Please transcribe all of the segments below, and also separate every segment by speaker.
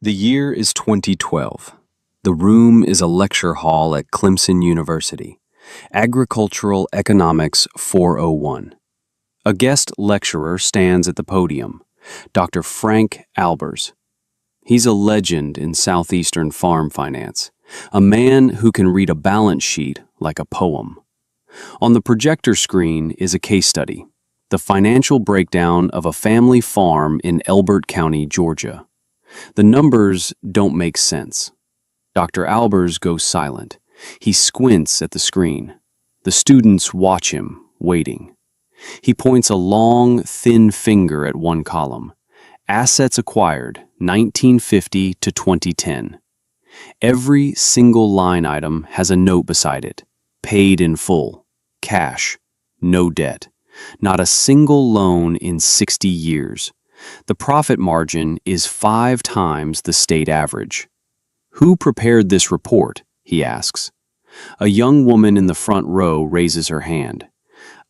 Speaker 1: The year is 2012. The room is a lecture hall at Clemson University, Agricultural Economics 401. A guest lecturer stands at the podium, Dr. Frank Albers. He's a legend in southeastern farm finance, a man who can read a balance sheet like a poem. On the projector screen is a case study, the financial breakdown of a family farm in Elbert County, Georgia. The numbers don't make sense. Dr. Albers goes silent. He squints at the screen. The students watch him, waiting. He points a long, thin finger at one column. Assets acquired, 1950 to 2010. Every single line item has a note beside it. Paid in full. Cash. No debt. Not a single loan in 60 years. The profit margin is 5 times the state average. Who prepared this report? He asks. A young woman in the front row raises her hand.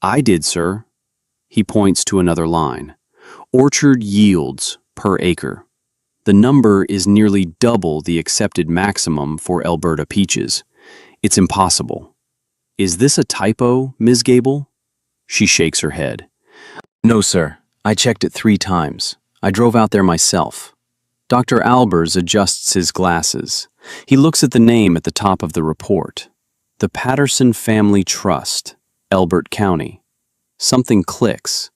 Speaker 1: I did, sir. He points to another line. Orchard yields per acre. The number is nearly double the accepted maximum for Alberta peaches. It's impossible. Is this a typo, Ms. Gable? She shakes her head. No, sir. I checked it 3 times. I drove out there myself. Dr. Albers adjusts his glasses. He looks at the name at the top of the report. The Patterson Family Trust, Elbert County. Something clicks.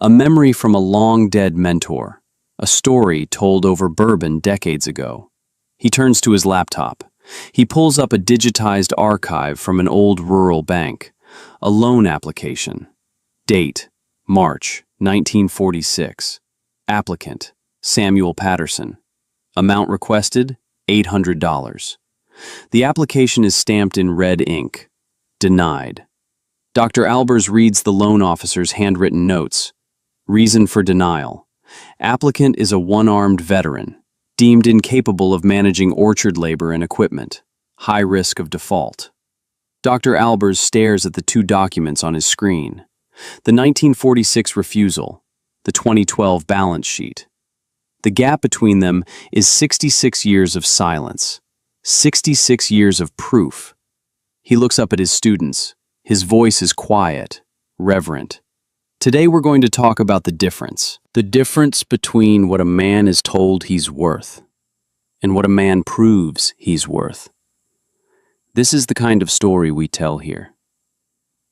Speaker 1: A memory from a long-dead mentor. A story told over bourbon decades ago. He turns to his laptop. He pulls up a digitized archive from an old rural bank. A loan application. Date, March 1946. Applicant, Samuel Patterson. Amount requested, $800. The application is stamped in red ink. Denied. Dr. Albers reads the loan officer's handwritten notes. Reason for denial. Applicant is a one-armed veteran, deemed incapable of managing orchard labor and equipment. High risk of default. Dr. Albers stares at the 2 documents on his screen. The 1946 refusal, the 2012 balance sheet. The gap between them is 66 years of silence, 66 years of proof. He looks up at his students. His voice is quiet, reverent. Today we're going to talk about the difference between what a man is told he's worth and what a man proves he's worth. This is the kind of story we tell here.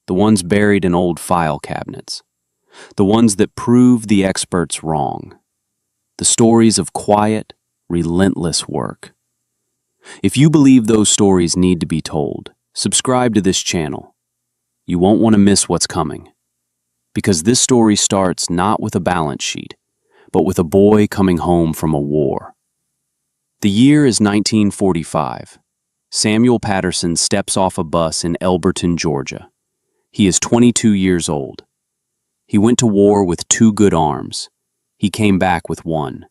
Speaker 1: The ones buried in old file cabinets. The ones that prove the experts wrong. The stories of quiet, relentless work. If you believe those stories need to be told, subscribe to this channel. You won't want to miss what's coming. Because this story starts not with a balance sheet, but with a boy coming home from a war. The year is 1945. Samuel Patterson steps off a bus in Elberton, Georgia. He is 22 years old. He went to war with 2 good arms. He came back with 1.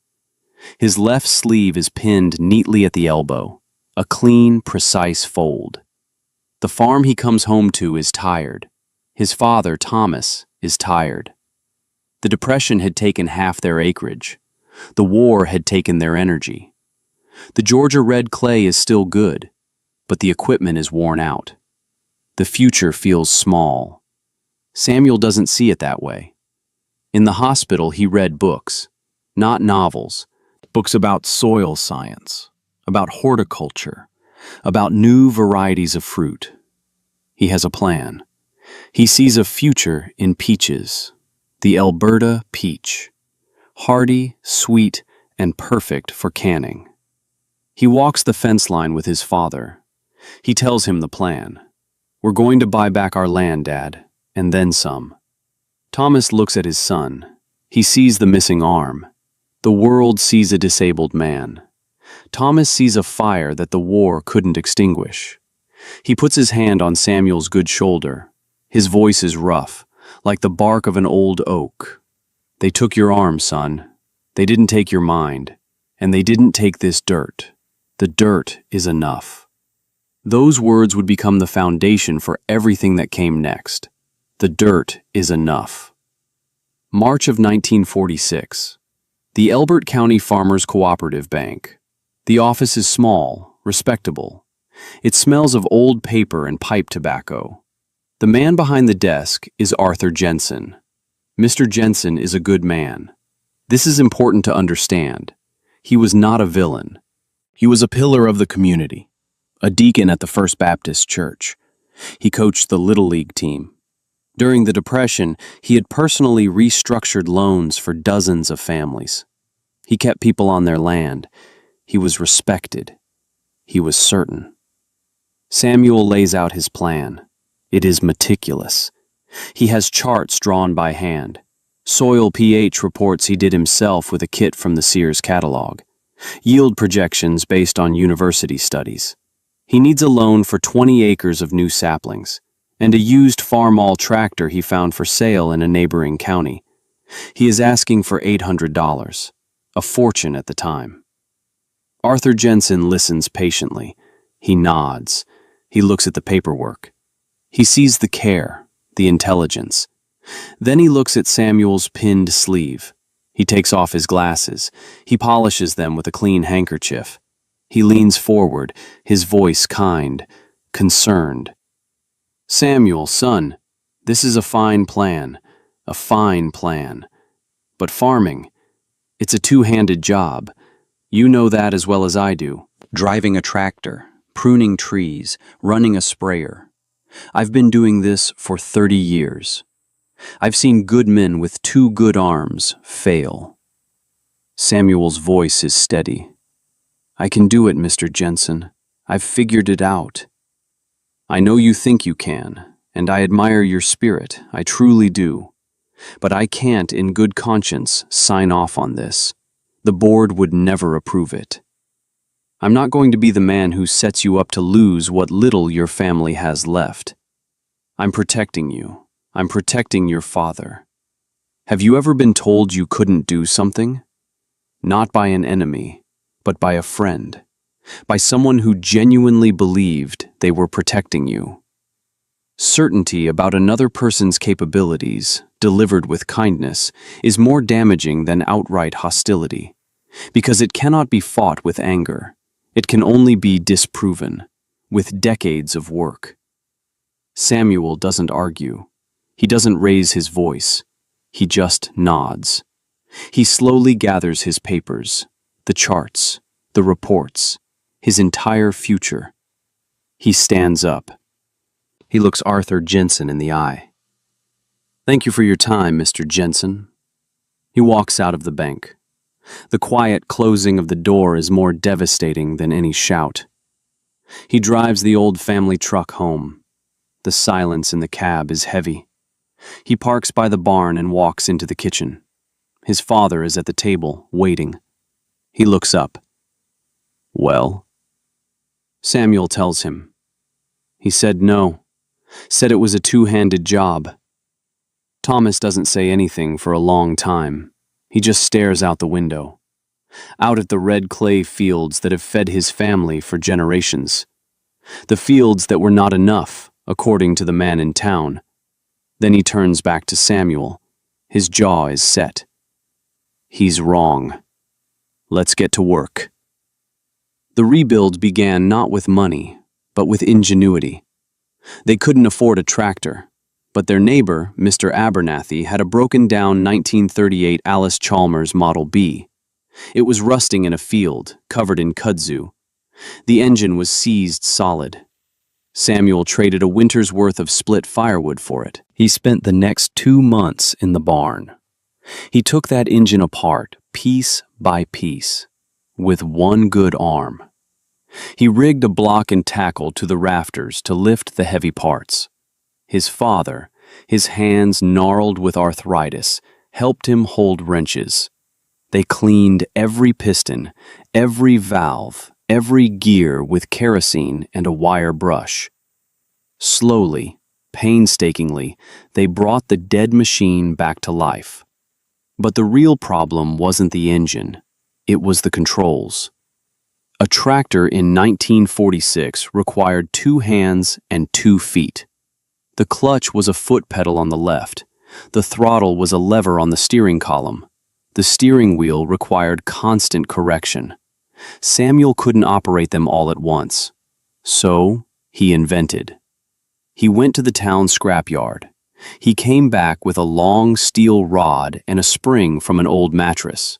Speaker 1: His left sleeve is pinned neatly at the elbow, a clean, precise fold. The farm he comes home to is tired. His father, Thomas, is tired. The Depression had taken half their acreage. The war had taken their energy. The Georgia red clay is still good, but the equipment is worn out. The future feels small. Samuel doesn't see it that way. In the hospital, he read books, not novels, books about soil science, about horticulture, about new varieties of fruit. He has a plan. He sees a future in peaches, the Alberta peach, hardy, sweet, and perfect for canning. He walks the fence line with his father. He tells him the plan. We're going to buy back our land, Dad, and then some. Thomas looks at his son. He sees the missing arm. The world sees a disabled man. Thomas sees a fire that the war couldn't extinguish. He puts his hand on Samuel's good shoulder. His voice is rough, like the bark of an old oak. They took your arm, son. They didn't take your mind. And they didn't take this dirt. The dirt is enough. Those words would become the foundation for everything that came next. The dirt is enough. March of 1946. The Elbert County Farmers Cooperative Bank, The office is small, respectable. It smells of old paper and pipe tobacco. The man behind the desk is Arthur Jensen. Mr. Jensen is a good man. This is important to understand. He was not a villain. He was a pillar of the community, a deacon at the First Baptist Church. He coached the Little League team. During the Depression, he had personally restructured loans for dozens of families. He kept people on their land. He was respected. He was certain. Samuel lays out his plan. It is meticulous. He has charts drawn by hand. Soil pH reports he did himself with a kit from the Sears catalog. Yield projections based on university studies. He needs a loan for 20 acres of new saplings, and a used farmall tractor he found for sale in a neighboring county. He is asking for $800, a fortune at the time. Arthur Jensen listens patiently. He nods. He looks at the paperwork. He sees the care, the intelligence. Then he looks at Samuel's pinned sleeve. He takes off his glasses. He polishes them with a clean handkerchief. He leans forward, his voice kind, concerned. "Samuel, son, this is a fine plan. But farming, it's a two-handed job. You know that as well as I do. Driving a tractor, pruning trees, running a sprayer. I've been doing this for 30 years. I've seen good men with two good arms fail." Samuel's voice is steady. "I can do it, Mr. Jensen. I've figured it out. I know you think you can, and I admire your spirit, I truly do. But I can't, in good conscience, sign off on this. The board would never approve it. I'm not going to be the man who sets you up to lose what little your family has left. I'm protecting you. I'm protecting your father. Have you ever been told you couldn't do something? Not by an enemy, but by a friend. By someone who genuinely believed they were protecting you. Certainty about another person's capabilities, delivered with kindness, is more damaging than outright hostility, because it cannot be fought with anger. It can only be disproven, with decades of work. Samuel doesn't argue. He doesn't raise his voice. He just nods. He slowly gathers his papers, the charts, the reports, his entire future. He stands up. He looks Arthur Jensen in the eye. "Thank you for your time, Mr. Jensen." He walks out of the bank. The quiet closing of the door is more devastating than any shout. He drives the old family truck home. The silence in the cab is heavy. He parks by the barn and walks into the kitchen. His father is at the table, waiting. He looks up. "Well?" Samuel tells him. He said no. Said it was a two-handed job. Thomas doesn't say anything for a long time. He just stares out the window. Out at the red clay fields that have fed his family for generations. The fields that were not enough, according to the man in town. Then he turns back to Samuel. His jaw is set. He's wrong. Let's get to work. The rebuild began not with money, but with ingenuity. They couldn't afford a tractor, but their neighbor, Mr. Abernathy, had a broken-down 1938 Alice Chalmers Model B. It was rusting in a field, covered in kudzu. The engine was seized solid. Samuel traded a winter's worth of split firewood for it. He spent the next 2 months in the barn. He took that engine apart, piece by piece, with one good arm. He rigged a block and tackle to the rafters to lift the heavy parts. His father, his hands gnarled with arthritis, helped him hold wrenches. They cleaned every piston, every valve, every gear with kerosene and a wire brush. Slowly, painstakingly, they brought the dead machine back to life. But the real problem wasn't the engine, it was the controls. A tractor in 1946 required 2 hands and 2 feet. The clutch was a foot pedal on the left. The throttle was a lever on the steering column. The steering wheel required constant correction. Samuel couldn't operate them all at once. So, he invented. He went to the town scrapyard. He came back with a long steel rod and a spring from an old mattress.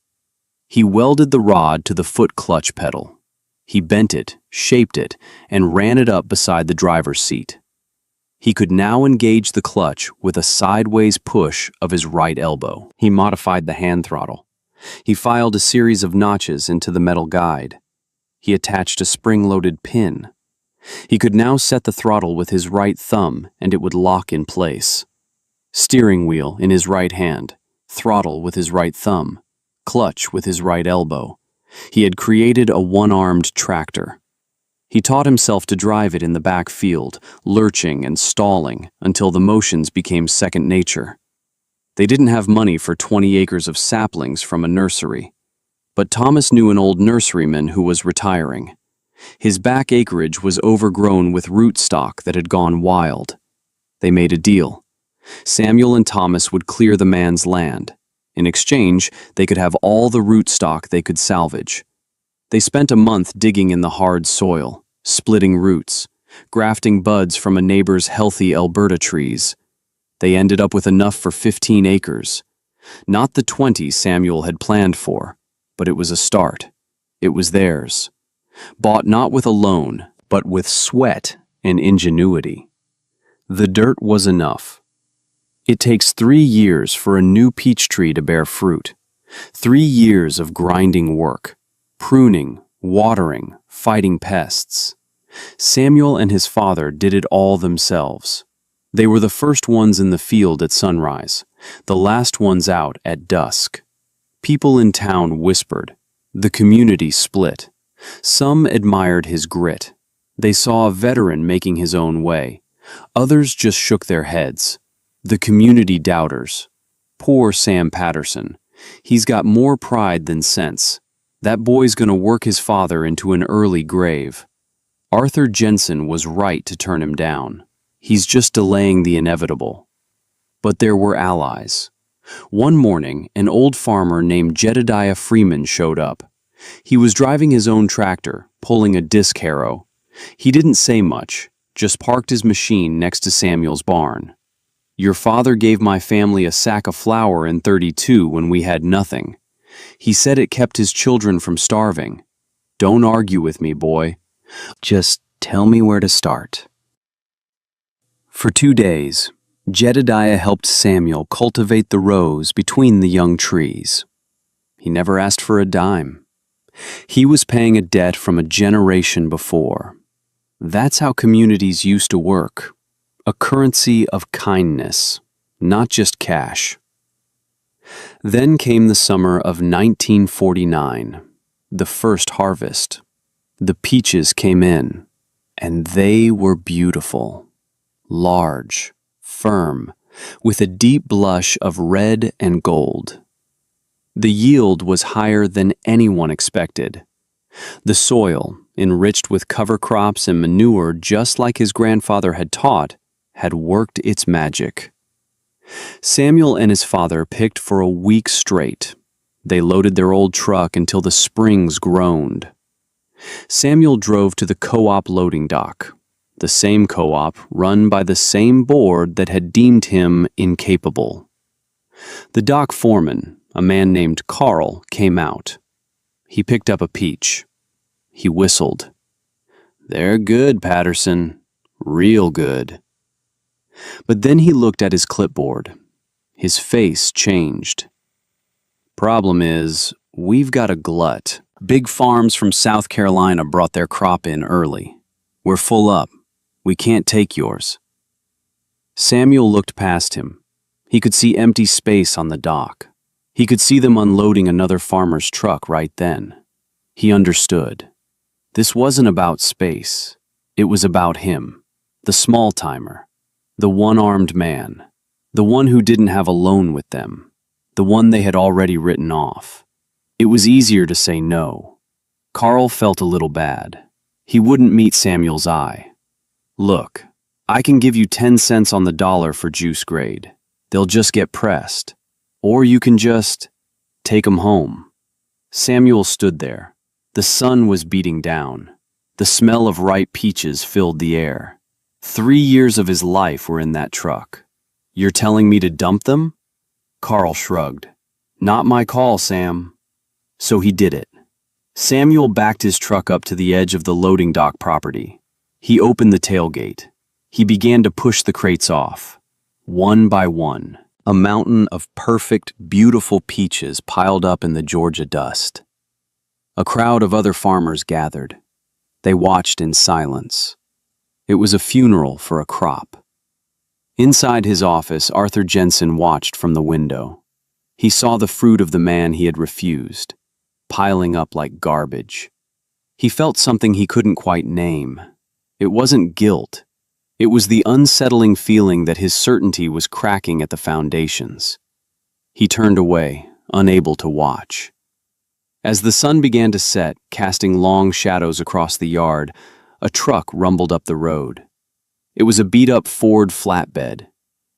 Speaker 1: He welded the rod to the foot clutch pedal. He bent it, shaped it, and ran it up beside the driver's seat. He could now engage the clutch with a sideways push of his right elbow. He modified the hand throttle. He filed a series of notches into the metal guide. He attached a spring-loaded pin. He could now set the throttle with his right thumb and it would lock in place. Steering wheel in his right hand, throttle with his right thumb, clutch with his right elbow. He had created a one-armed tractor. He taught himself to drive it in the back field, lurching and stalling until the motions became second nature. They didn't have money for 20 acres of saplings from a nursery. But Thomas knew an old nurseryman who was retiring. His back acreage was overgrown with rootstock that had gone wild. They made a deal. Samuel and Thomas would clear the man's land. In exchange, they could have all the rootstock they could salvage. They spent a month digging in the hard soil, splitting roots, grafting buds from a neighbor's healthy Alberta trees. They ended up with enough for 15 acres. Not the 20 Samuel had planned for, but it was a start. It was theirs. Bought not with a loan, but with sweat and ingenuity. The dirt was enough. It takes 3 years for a new peach tree to bear fruit. 3 years of grinding work, pruning, watering, fighting pests. Samuel and his father did it all themselves. They were the first ones in the field at sunrise, the last ones out at dusk. People in town whispered. The community split. Some admired his grit. They saw a veteran making his own way. Others just shook their heads. The community doubters. Poor Sam Patterson. He's got more pride than sense. That boy's gonna work his father into an early grave. Arthur Jensen was right to turn him down. He's just delaying the inevitable. But there were allies. One morning, an old farmer named Jedediah Freeman showed up. He was driving his own tractor, pulling a disc harrow. He didn't say much, just parked his machine next to Samuel's barn. Your father gave my family a sack of flour in '32 when we had nothing. He said it kept his children from starving. Don't argue with me, boy. Just tell me where to start. For 2 days, Jedediah helped Samuel cultivate the rows between the young trees. He never asked for a dime. He was paying a debt from a generation before. That's how communities used to work. A currency of kindness, not just cash. Then came the summer of 1949, the first harvest. The peaches came in, and they were beautiful. Large, firm, with a deep blush of red and gold. The yield was higher than anyone expected. The soil, enriched with cover crops and manure just like his grandfather had taught, had worked its magic. Samuel and his father picked for a week straight. They loaded their old truck until the springs groaned. Samuel drove to the co-op loading dock, the same co-op run by the same board that had deemed him incapable. The dock foreman, a man named Carl, came out. He picked up a peach. He whistled. "They're good, Patterson. Real good." But then he looked at his clipboard. His face changed. "Problem is, we've got a glut. Big farms from South Carolina brought their crop in early. We're full up. We can't take yours." Samuel looked past him. He could see empty space on the dock. He could see them unloading another farmer's truck right then. He understood. This wasn't about space. It was about him, the small-timer, the one-armed man, the one who didn't have a loan with them, the one they had already written off. It was easier to say no. Carl felt a little bad. He wouldn't meet Samuel's eye. "Look, I can give you 10 cents on the dollar for juice grade. They'll just get pressed. Or you can just take 'em home." Samuel stood there, The sun was beating down. The smell of ripe peaches filled the air. 3 years of his life were in that truck. "You're telling me to dump them?" Carl shrugged. "Not my call, Sam." So he did it. Samuel backed his truck up to the edge of the loading dock property. He opened the tailgate. He began to push the crates off. One by one, a mountain of perfect, beautiful peaches piled up in the Georgia dust. A crowd of other farmers gathered. They watched in silence. It was a funeral for a crop. Inside his office, Arthur Jensen watched from the window. He saw the fruit of the man he had refused, piling up like garbage. He felt something he couldn't quite name. It wasn't guilt. It was the unsettling feeling that his certainty was cracking at the foundations. He turned away, unable to watch. As the sun began to set, casting long shadows across the yard, a truck rumbled up the road. It was a beat-up Ford flatbed.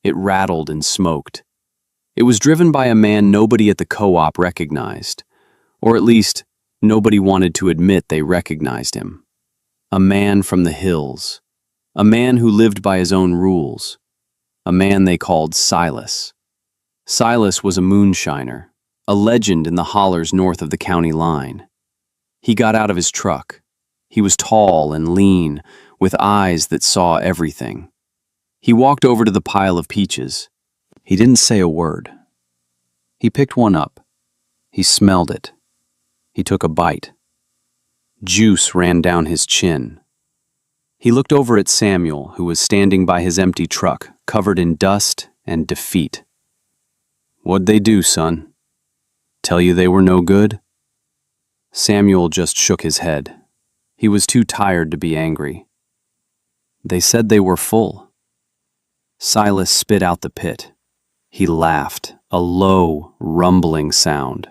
Speaker 1: It rattled and smoked. It was driven by a man nobody at the co-op recognized, or at least nobody wanted to admit they recognized him. A man from the hills. A man who lived by his own rules. A man they called Silas. Silas was a moonshiner, a legend in the hollers north of the county line. He got out of his truck. He was tall and lean, with eyes that saw everything. He walked over to the pile of peaches. He didn't say a word. He picked one up. He smelled it. He took a bite. Juice ran down his chin. He looked over at Samuel, who was standing by his empty truck, covered in dust and defeat. "What'd they do, son? Tell you they were no good?" Samuel just shook his head. He was too tired to be angry. "They said they were full." Silas spit out the pit. He laughed, a low, rumbling sound.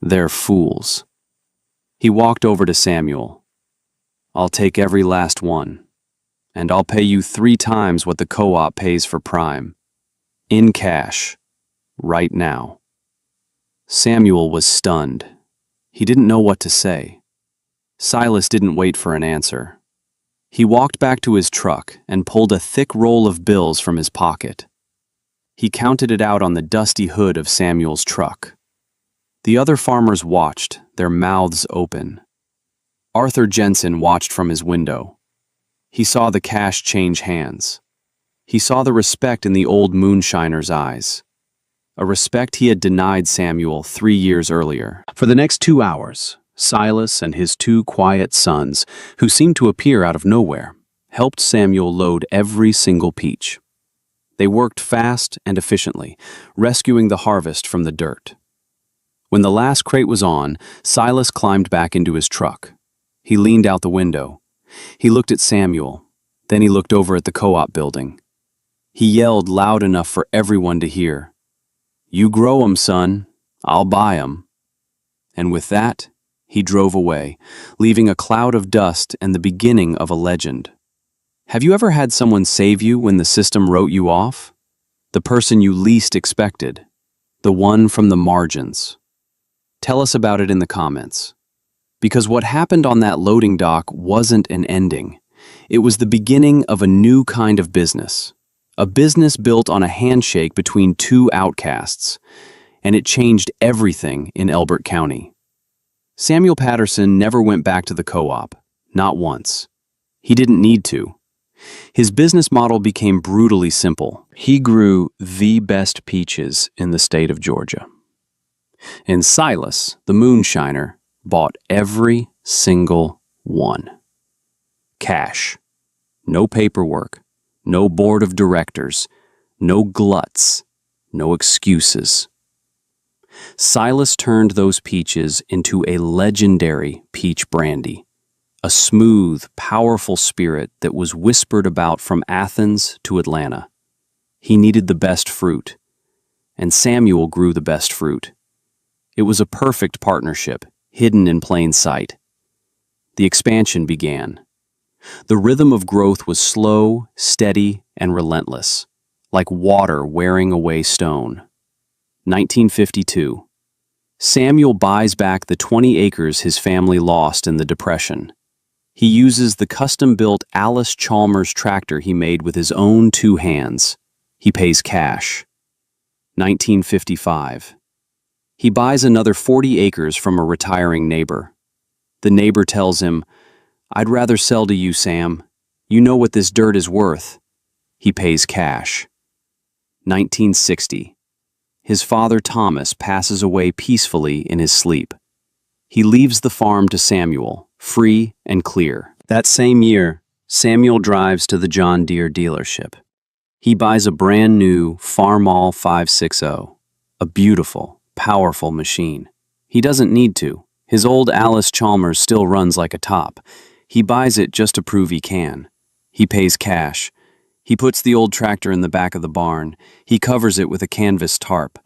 Speaker 1: "They're fools." He walked over to Samuel. "I'll take every last one, and I'll pay you 3 times what the co-op pays for prime. In cash. Right now." Samuel was stunned. He didn't know what to say. Silas didn't wait for an answer. He walked back to his truck and pulled a thick roll of bills from his pocket. He counted it out on the dusty hood of Samuel's truck. The other farmers watched, their mouths open. Arthur Jensen watched from his window. He saw the cash change hands. He saw the respect in the old moonshiner's eyes. A respect he had denied Samuel 3 years earlier. For the next 2 hours, Silas and his 2 quiet sons, who seemed to appear out of nowhere, helped Samuel load every single peach. They worked fast and efficiently, rescuing the harvest from the dirt. When the last crate was on, Silas climbed back into his truck. He leaned out the window. He looked at Samuel. Then he looked over at the co-op building. He yelled loud enough for everyone to hear, "You grow 'em, son. I'll buy 'em." And with that, he drove away, leaving a cloud of dust and the beginning of a legend. Have you ever had someone save you when the system wrote you off? The person you least expected. The one from the margins. Tell us about it in the comments. Because what happened on that loading dock wasn't an ending. It was the beginning of a new kind of business. A business built on a handshake between 2 outcasts. And it changed everything in Elbert County. Samuel Patterson never went back to the co-op. Not once. He didn't need to. His business model became brutally simple. He grew the best peaches in the state of Georgia. And Silas, the moonshiner, bought every single one. Cash. No paperwork. No board of directors. No gluts. No excuses. Silas turned those peaches into a legendary peach brandy. A smooth, powerful spirit that was whispered about from Athens to Atlanta. He needed the best fruit. And Samuel grew the best fruit. It was a perfect partnership, hidden in plain sight. The expansion began. The rhythm of growth was slow, steady, and relentless, like water wearing away stone. 1952. Samuel buys back the 20 acres his family lost in the Depression. He uses the custom-built Alice Chalmers tractor he made with his own 2 hands. He pays cash. 1955. He buys another 40 acres from a retiring neighbor. The neighbor tells him, "I'd rather sell to you, Sam. You know what this dirt is worth." He pays cash. 1960. His father Thomas passes away peacefully in his sleep. He leaves the farm to Samuel, free and clear. That same year, Samuel drives to the John Deere dealership. He buys a brand new Farmall 560, a beautiful, powerful machine. He doesn't need to. His old Alice Chalmers still runs like a top. He buys it just to prove he can. He pays cash. He puts the old tractor in the back of the barn. He covers it with a canvas tarp,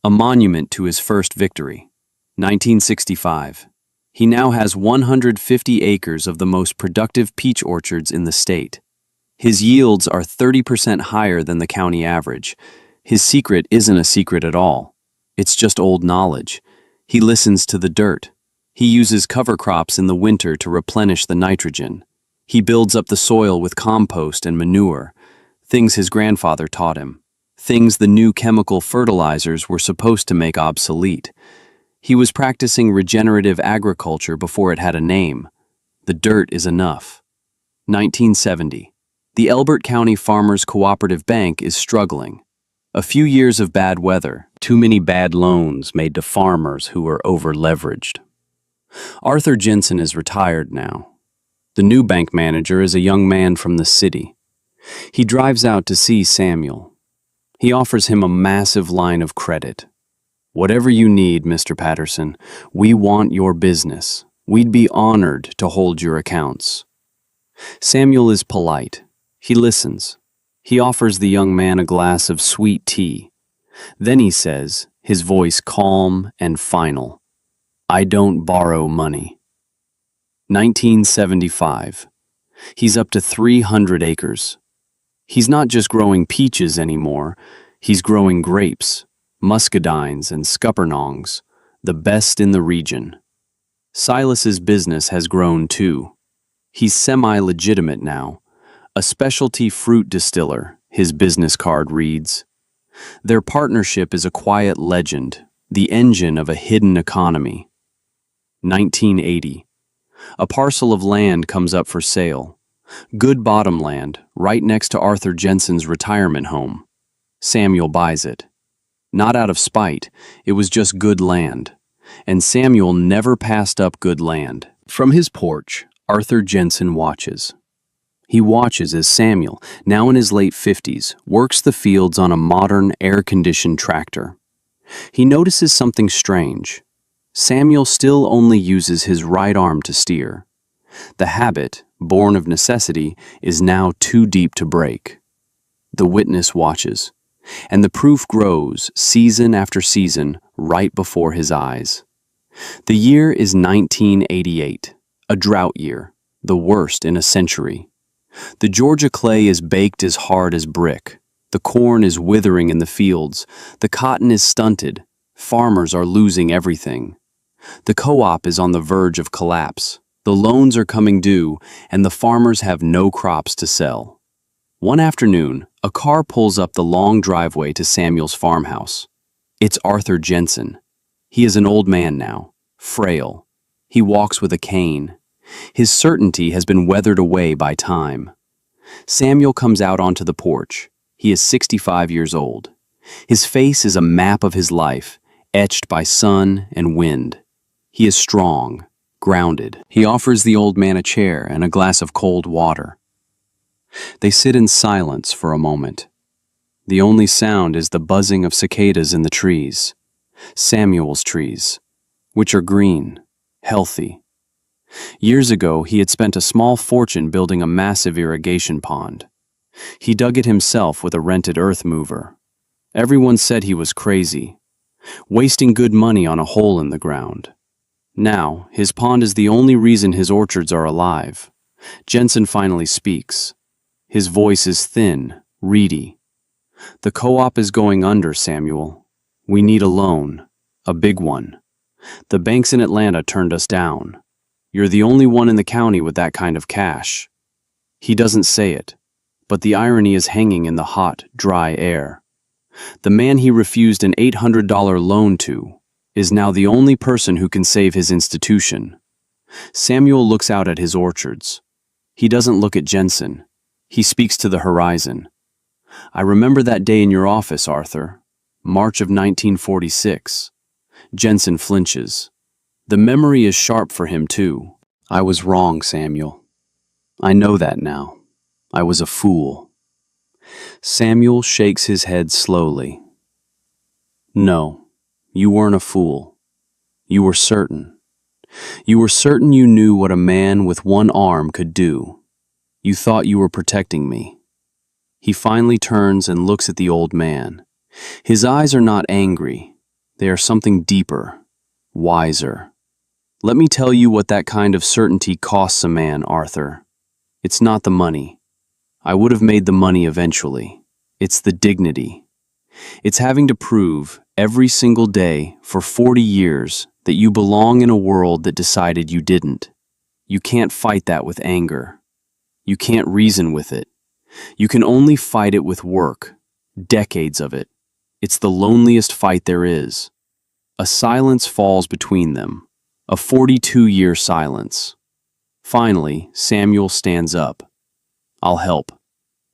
Speaker 1: a monument to his first victory. 1965. He now has 150 acres of the most productive peach orchards in the state. His yields are 30% higher than the county average. His secret isn't a secret at all. It's just old knowledge. He listens to the dirt. He uses cover crops in the winter to replenish the nitrogen. He builds up the soil with compost and manure, things his grandfather taught him, things the new chemical fertilizers were supposed to make obsolete. He was practicing regenerative agriculture before it had a name. The dirt is enough. 1970. The Elbert County Farmers Cooperative Bank is struggling. A few years of bad weather, too many bad loans made to farmers who were over-leveraged. Arthur Jensen is retired now. The new bank manager is a young man from the city. He drives out to see Samuel. He offers him a massive line of credit. "Whatever you need, Mr. Patterson, we want your business. We'd be honored to hold your accounts." Samuel is polite. He listens. He offers the young man a glass of sweet tea. Then he says, his voice calm and final, "I don't borrow money." 1975. He's up to 300 acres. He's not just growing peaches anymore. He's growing grapes, muscadines and scuppernongs, the best in the region. Silas's business has grown too. He's semi-legitimate now. A specialty fruit distiller, his business card reads. Their partnership is a quiet legend, the engine of a hidden economy. 1980. A parcel of land comes up for sale. Good bottom land, right next to Arthur Jensen's retirement home. Samuel buys it. Not out of spite, it was just good land. And Samuel never passed up good land. From his porch, Arthur Jensen watches. He watches as Samuel, now in his late 50s, works the fields on a modern, air-conditioned tractor. He notices something strange. Samuel still only uses his right arm to steer. The habit, born of necessity, is now too deep to break. The witness watches, and the proof grows season after season right before his eyes. The year is 1988, a drought year, the worst in a century. The Georgia clay is baked as hard as brick. The corn is withering in the fields. The cotton is stunted. Farmers are losing everything. The co-op is on the verge of collapse. The loans are coming due, and the farmers have no crops to sell. One afternoon, a car pulls up the long driveway to Samuel's farmhouse. It's Arthur Jensen. He is an old man now, frail. He walks with a cane. His certainty has been weathered away by time. Samuel comes out onto the porch. He is 65 years old. His face is a map of his life, etched by sun and wind. He is strong, grounded. He offers the old man a chair and a glass of cold water. They sit in silence for a moment. The only sound is the buzzing of cicadas in the trees, Samuel's trees, which are green, healthy. Years ago, he had spent a small fortune building a massive irrigation pond. He dug it himself with a rented earth mover. Everyone said he was crazy, wasting good money on a hole in the ground. Now, his pond is the only reason his orchards are alive. Jensen finally speaks. His voice is thin, reedy. "The co-op is going under, Samuel. We need a loan, a big one. The banks in Atlanta turned us down. You're the only one in the county with that kind of cash." He doesn't say it, but the irony is hanging in the hot, dry air. The man he refused an $800 loan to is now the only person who can save his institution. Samuel looks out at his orchards. He doesn't look at Jensen. He speaks to the horizon. "I remember that day in your office, Arthur. March of 1946. Jensen flinches. The memory is sharp for him, too. "I was wrong, Samuel. I know that now. I was a fool." Samuel shakes his head slowly. "No, you weren't a fool. You were certain. You were certain you knew what a man with one arm could do. You thought you were protecting me." He finally turns and looks at the old man. His eyes are not angry. They are something deeper, wiser. "Let me tell you what that kind of certainty costs a man, Arthur. It's not the money. I would have made the money eventually. It's the dignity. It's having to prove every single day for 40 years that you belong in a world that decided you didn't. You can't fight that with anger. You can't reason with it. You can only fight it with work, decades of it. It's the loneliest fight there is." A silence falls between them, a 42-year silence. Finally, Samuel stands up. "I'll help.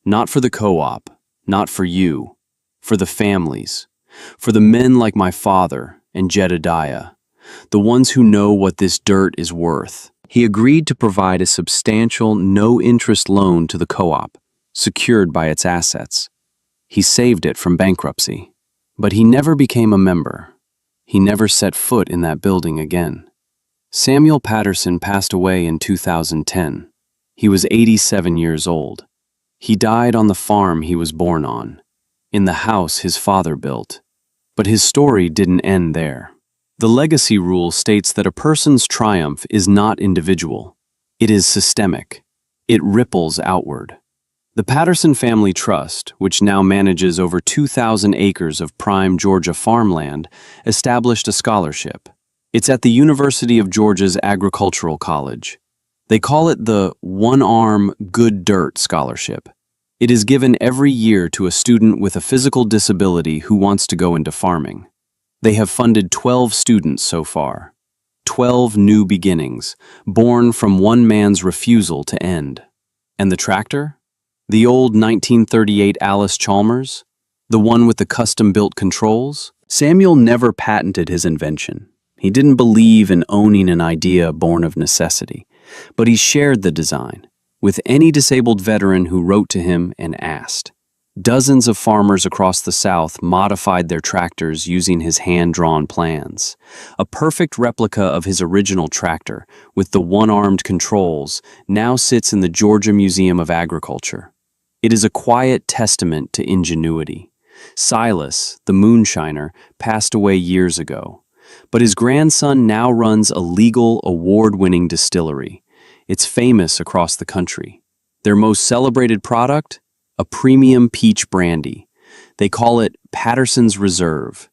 Speaker 1: Not for the co-op, not for you, for the families, for the men like my father and Jedediah, the ones who know what this dirt is worth." He agreed to provide a substantial, no-interest loan to the co-op, secured by its assets. He saved it from bankruptcy. But he never became a member. He never set foot in that building again. Samuel Patterson passed away in 2010. He was 87 years old. He died on the farm he was born on, in the house his father built. But his story didn't end there. The legacy rule states that a person's triumph is not individual. It is systemic. It ripples outward. The Patterson Family Trust, which now manages over 2,000 acres of prime Georgia farmland, established a scholarship. It's at the University of Georgia's Agricultural College. They call it the One-Arm Good Dirt Scholarship. It is given every year to a student with a physical disability who wants to go into farming. They have funded 12 students so far. 12 new beginnings, born from one man's refusal to end. And the tractor? The old 1938 Alice Chalmers? The one with the custom-built controls? Samuel never patented his invention. He didn't believe in owning an idea born of necessity, but he shared the design with any disabled veteran who wrote to him and asked. Dozens of farmers across the South modified their tractors using his hand-drawn plans. A perfect replica of his original tractor, with the one-armed controls, now sits in the Georgia Museum of Agriculture. It is a quiet testament to ingenuity. Silas, the moonshiner, passed away years ago, but his grandson now runs a legal, award-winning distillery. It's famous across the country. Their most celebrated product? A premium peach brandy. They call it Patterson's Reserve.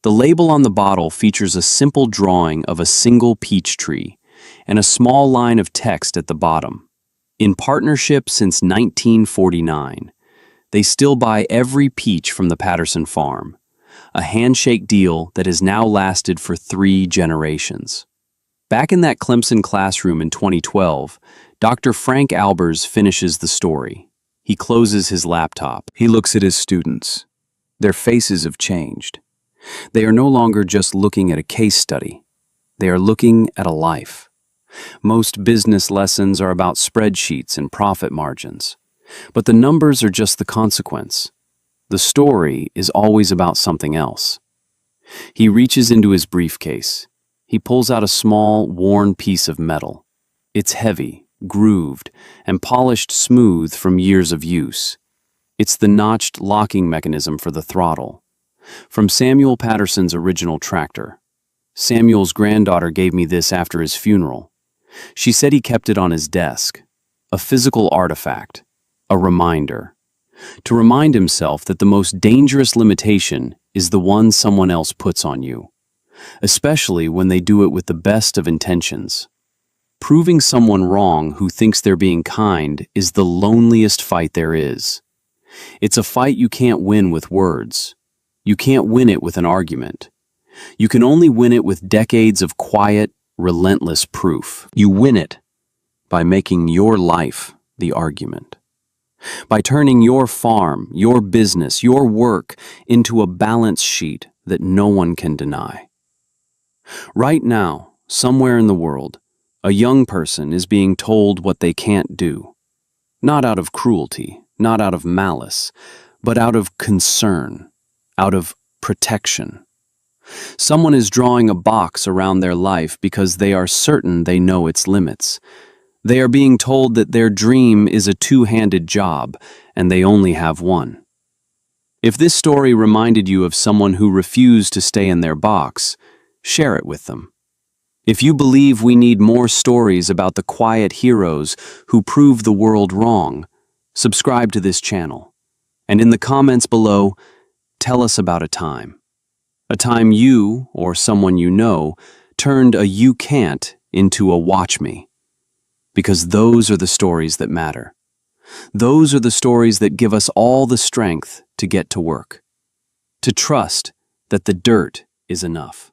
Speaker 1: The label on the bottle features a simple drawing of a single peach tree and a small line of text at the bottom. In partnership since 1949, they still buy every peach from the Patterson farm, a handshake deal that has now lasted for 3 generations. Back in that Clemson classroom in 2012, Dr. Frank Albers finishes the story. He closes his laptop. He looks at his students. Their faces have changed. They are no longer just looking at a case study. They are looking at a life. Most business lessons are about spreadsheets and profit margins. But the numbers are just the consequence. The story is always about something else. He reaches into his briefcase. He pulls out a small, worn piece of metal. It's heavy, grooved, and polished smooth from years of use. It's the notched locking mechanism for the throttle. From Samuel Patterson's original tractor. Samuel's granddaughter gave me this after his funeral. She said he kept it on his desk. A physical artifact. A reminder. To remind himself that the most dangerous limitation is the one someone else puts on you. especially when they do it with the best of intentions. Proving someone wrong who thinks they're being kind is the loneliest fight there is. It's a fight you can't win with words. You can't win it with an argument. You can only win it with decades of quiet, relentless proof. You win it by making your life the argument. By turning your farm, your business, your work into a balance sheet that no one can deny. Right now, somewhere in the world, a young person is being told what they can't do. Not out of cruelty, not out of malice, but out of concern, out of protection. Someone is drawing a box around their life because they are certain they know its limits. They are being told that their dream is a two-handed job, and they only have one. If this story reminded you of someone who refused to stay in their box, share it with them. If you believe we need more stories about the quiet heroes who prove the world wrong, subscribe to this channel. And in the comments below, tell us about a time. A time you, or someone you know, turned a "you can't" into a "watch me." Because those are the stories that matter. Those are the stories that give us all the strength to get to work. To trust that the dirt is enough.